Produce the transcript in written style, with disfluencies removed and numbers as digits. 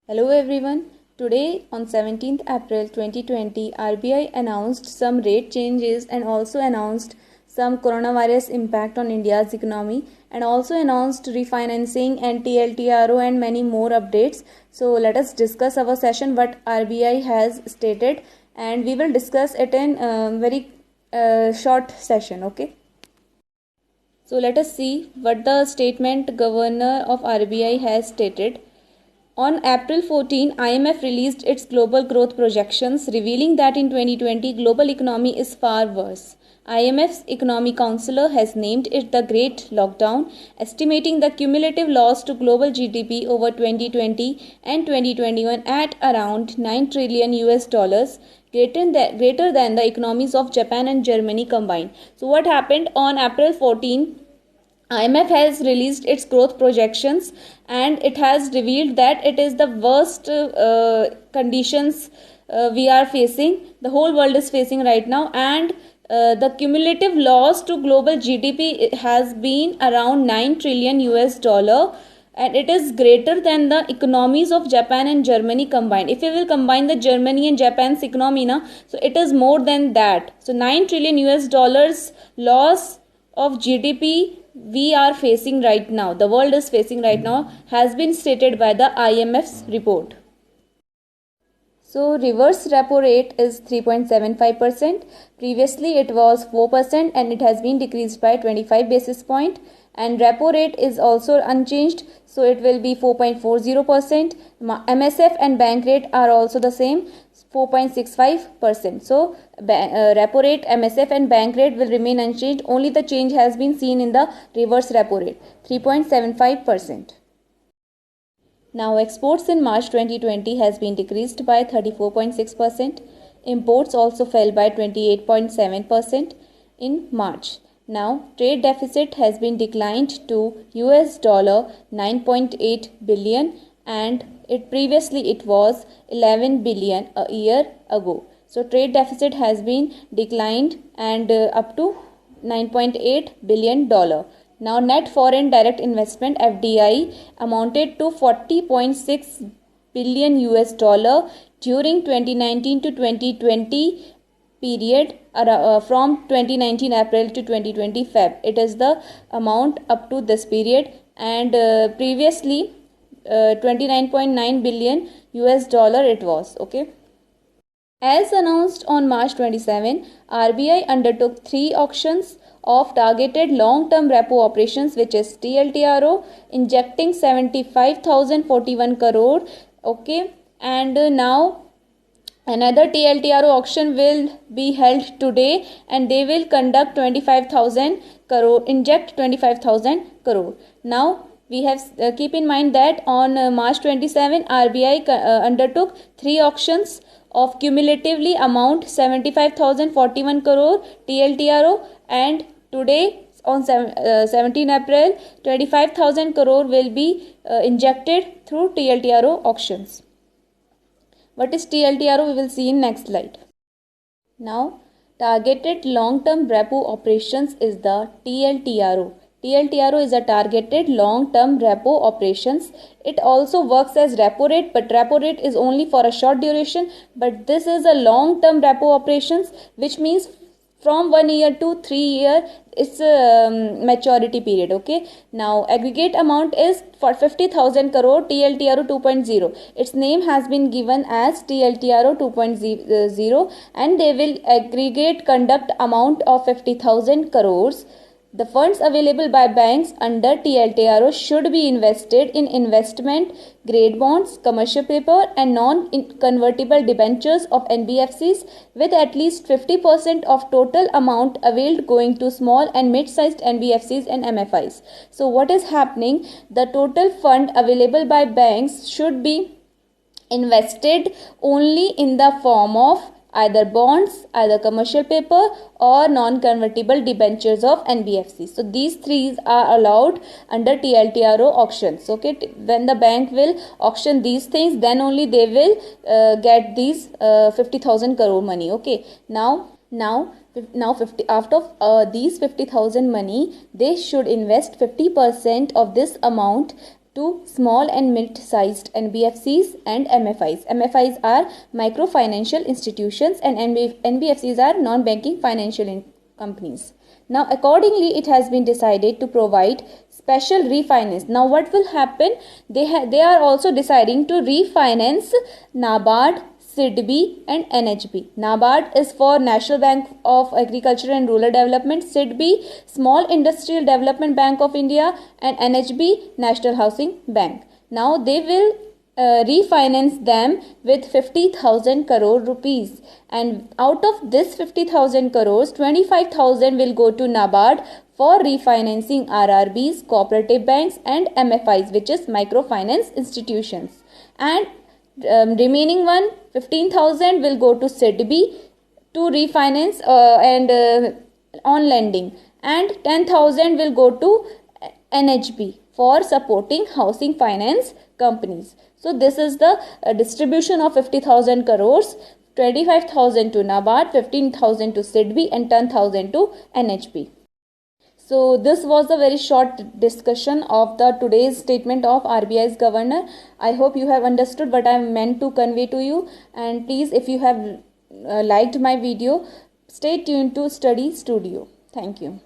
Hello everyone. Today on 17th April 2020, RBI announced some rate changes and also announced some coronavirus impact on India's economy and also announced refinancing and TLTRO and many more updates. So let us discuss our session what RBI has stated and we will discuss it in very short session. Okay. So let us see what the statement governor of RBI has stated. On April 14, IMF released its global growth projections, revealing that in 2020 global economy is far worse. IMF's economic counselor has named it the Great Lockdown, estimating the cumulative loss to global GDP over 2020 and 2021 at around 9 trillion US dollars, greater than the economies of Japan and Germany combined. So what happened on April 14? IMF has released its growth projections and it has revealed that it is the worst conditions we are facing, the whole world is facing right now, and the cumulative loss to global GDP has been around 9 trillion US dollar, and it is greater than the economies of Japan and Germany combined. If we will combine the Germany and Japan's economy now, so it is more than that. So 9 trillion US dollars loss of GDP we are facing right now, the world is facing right now, has been stated by the IMF's report. So reverse repo rate is 3.75%. Previously it was 4% and it has been decreased by 25 basis point. And repo rate is also unchanged, so it will be 4.40%. MSF and bank rate are also the same, 4.65%. So repo rate, MSF and bank rate will remain unchanged. Only the change has been seen in the reverse repo rate, 3.75%. Now exports in March 2020 has been decreased by 34.6%. Imports also fell by 28.7% in March. Now trade deficit has been declined to US dollar 9.8 billion and previously it was 11 billion a year ago. So trade deficit has been declined and up to 9.8 billion dollar. Now net foreign direct investment FDI amounted to 40.6 billion US dollar during 2019 to 2020 period, from 2019 April to 2020 Feb. It is the amount up to this period, and previously 29.9 billion US dollar it was. Okay. As announced on March 27, RBI undertook 3 auctions of targeted long-term repo operations, which is TLTRO, injecting 75,041 crore. Okay, and now another TLTRO auction will be held today and they will conduct 25,000 crore, inject 25,000 crore. Now we have keep in mind that on March 27 RBI undertook 3 auctions of cumulatively amount 75,041 crore TLTRO, and today on 17 April 25,000 crore will be injected through TLTRO auctions. What is TLTRO? We will see in next slide. Now, targeted long-term repo operations is the TLTRO. TLTRO is a targeted long-term repo operations. It also works as repo rate, but repo rate is only for a short duration. But this is a long-term repo operations, which means from 1 year to 3 year, it's a maturity period. Okay. Now aggregate amount is for 50,000 crore TLTRO 2.0. Its name has been given as TLTRO 2.0 and they will aggregate conduct amount of 50,000 crores. The funds available by banks under TLTRO should be invested in investment grade bonds, commercial paper and non-convertible debentures of NBFCs, with at least 50% of total amount availed going to small and mid-sized NBFCs and MFIs. So what is happening? The total fund available by banks should be invested only in the form of either bonds, either commercial paper or non-convertible debentures of NBFCs. So these 3 are allowed under TLTRO auctions. Okay, when the bank will auction these things, then only they will get these 50,000 crore money. Okay, now 50 out of these 50,000 money, they should invest 50% of this amount to small and mid-sized NBFCs and MFIs. MFIs are microfinancial institutions and NBFCs are non-banking financial companies. Now accordingly it has been decided to provide special refinance. Now what will happen? They are also deciding to refinance NABARD, SIDBI and NHB. NABARD is for National Bank of Agriculture and Rural Development, SIDBI Small Industrial Development Bank of India and NHB National Housing Bank. Now they will refinance them with 50,000 crore rupees, and out of this 50,000 crores, 25,000 will go to NABARD for refinancing RRBs, cooperative banks and MFIs, which is microfinance institutions, and remaining 15,000 will go to SIDBI to refinance and on lending, and 10,000 will go to NHB for supporting housing finance companies. So this is the distribution of 50,000 crores, 25,000 to NABARD, 15,000 to SIDBI and 10,000 to NHB. So this was a very short discussion of the today's statement of RBI's governor. I hope you have understood what I meant to convey to you, and please, if you have liked my video, stay tuned to Study Studio. Thank you.